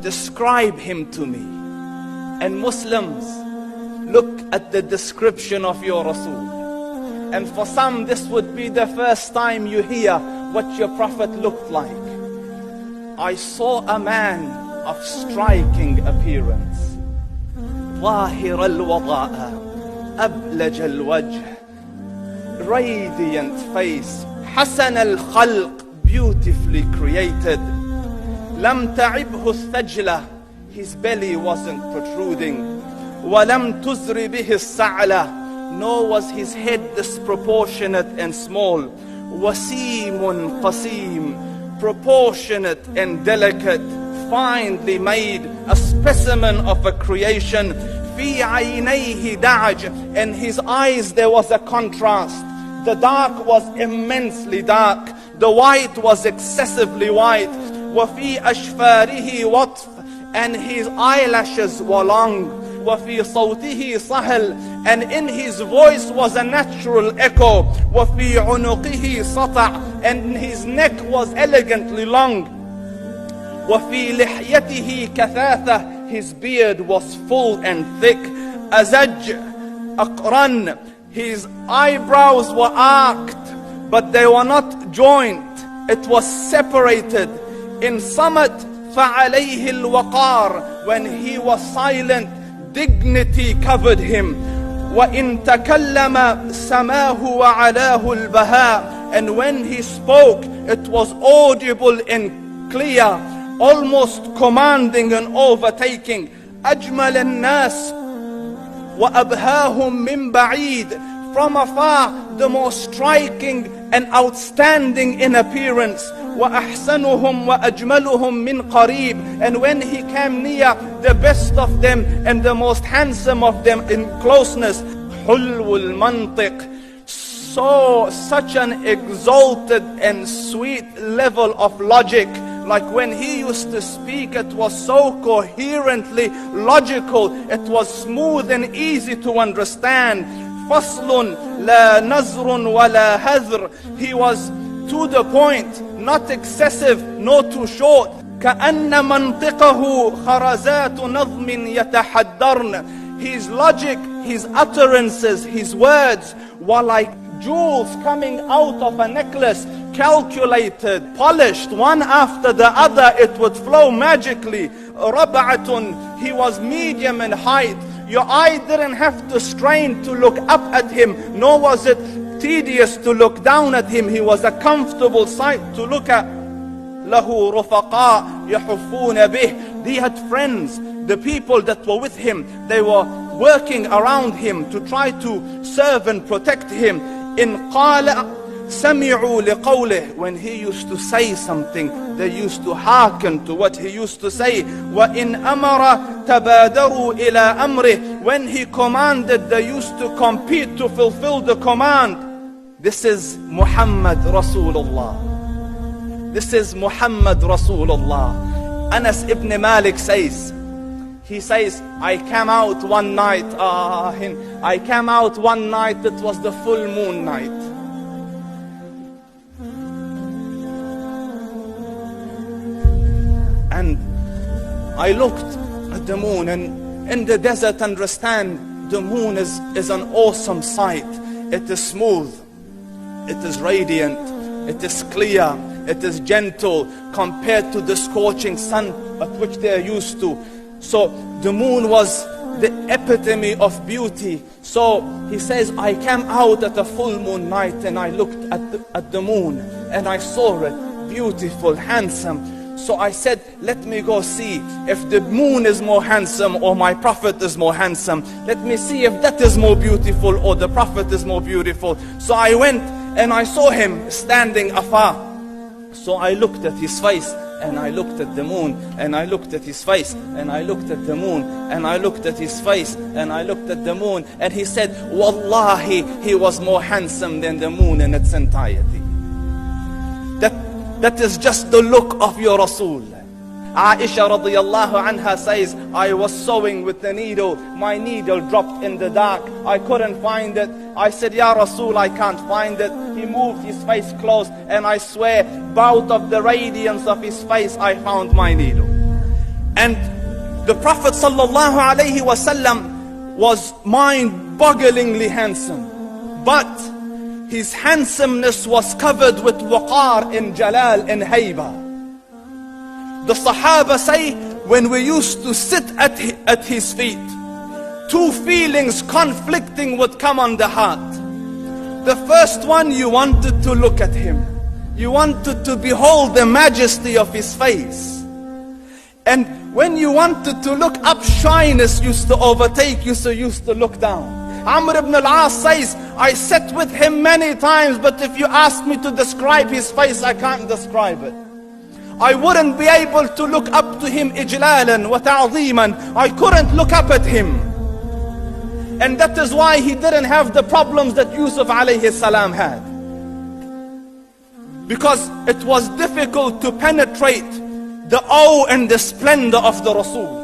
Describe him to me. And Muslims, look at the description of your Rasul. And for some, this would be the first time you hear what your Prophet looked like. I saw a man of striking appearance. ظاهر الوضاء أبلج الوجه, radiant face, حسن الخلق, beautifully created. لم تعبه الثجلة, his belly wasn't protruding. ولم تزر به السعلة, nor was his head disproportionate and small. وسيم قسيم, proportionate and delicate, finely made, a specimen of a creation. في عينيه دعج, in his eyes there was a contrast. The dark was immensely dark, the white was excessively white. وفي أشفاره وطف, and his eyelashes were long. وفي صوته صهل, and in his voice was a natural echo. وفي عنقه سطع, and his neck was elegantly long. وفي لحيته كثاثة, his beard was full and thick. أزج أقرن, his eyebrows were arched, but they were not joined. It was separated. In summit, فعليه الوقار, when he was silent, dignity covered him. وإن تكلم سماه وعلاه البهاء, and when he spoke, it was audible and clear, almost commanding and overtaking. أجمل الناس وأبهاهم من بعيد, from afar the most striking and outstanding in appearance. وأحسنهم وأجملهم من قريب, and when he came near, the best of them and the most handsome of them in closeness. حلو المنطق, such an exalted and sweet level of logic. Like when he used to speak, it was so coherently logical, it was smooth and easy to understand. فصل لا نزر ولا هذر, he was to the point, not excessive, nor too short. كأن منطقه خرزات نظم يتحدرن, his logic, his utterances, his words were like jewels coming out of a necklace, calculated, polished, one after the other, it would flow magically. ربعة, he was medium in height. Your eye didn't have to strain to look up at him, nor was it tedious to look down at him. He was a comfortable sight to look at. له رفقاء يحفون به, he had friends, the people that were with him, they were working around him to try to serve and protect him. إن قال سمعوا لقوله, when he used to say something, they used to hearken to what he used to say. وإن أمر تبادروا إلى أمره, when he commanded, they used to compete to fulfill the command. This is Muhammad Rasulullah. This is Muhammad Rasulullah. Anas ibn Malik says, he says, I came out one night, it was the full moon night. And I looked at the moon, and in the desert, understand, the moon is an awesome sight. It is smooth, it is radiant, it is clear, it is gentle compared to the scorching sun at which they are used to. So the moon was the epitome of beauty. So he says, I came out at a full moon night and I looked at the moon and I saw it, beautiful, handsome. So I said, let me go see if the moon is more handsome or my Prophet is more handsome. Let me see if that is more beautiful or the Prophet is more beautiful. So I went and I saw him standing afar. So I looked at his face and I looked at the moon, and I looked at his face, and I looked at the moon, and I looked at his face, and I looked at the moon, and he said, Wallahi, he was more handsome than the moon in its entirety. That is just the look of your Rasul. Aisha radiyallahu anha says, I was sewing with the needle, my needle dropped in the dark, I couldn't find it. I said, Ya Rasul, I can't find it. He moved his face close, and I swear, out of the radiance of his face, I found my needle. And the Prophet sallallahu alaihi wasallam was mind-bogglingly handsome. But his handsomeness was covered with waqar and jalal and hayba. The Sahaba say, when we used to sit at his feet, two feelings conflicting would come on the heart. The first one, you wanted to look at him. You wanted to behold the majesty of his face. And when you wanted to look up, shyness used to overtake you, so you used to look down. Amr ibn al-As says, I sat with him many times, but if you ask me to describe his face, I can't describe it. I wouldn't be able to look up to him ijlalan wa ta'zeeman. I couldn't look up at him. And that is why he didn't have the problems that Yusuf alayhi salam had. Because it was difficult to penetrate the awe and the splendor of the Rasul.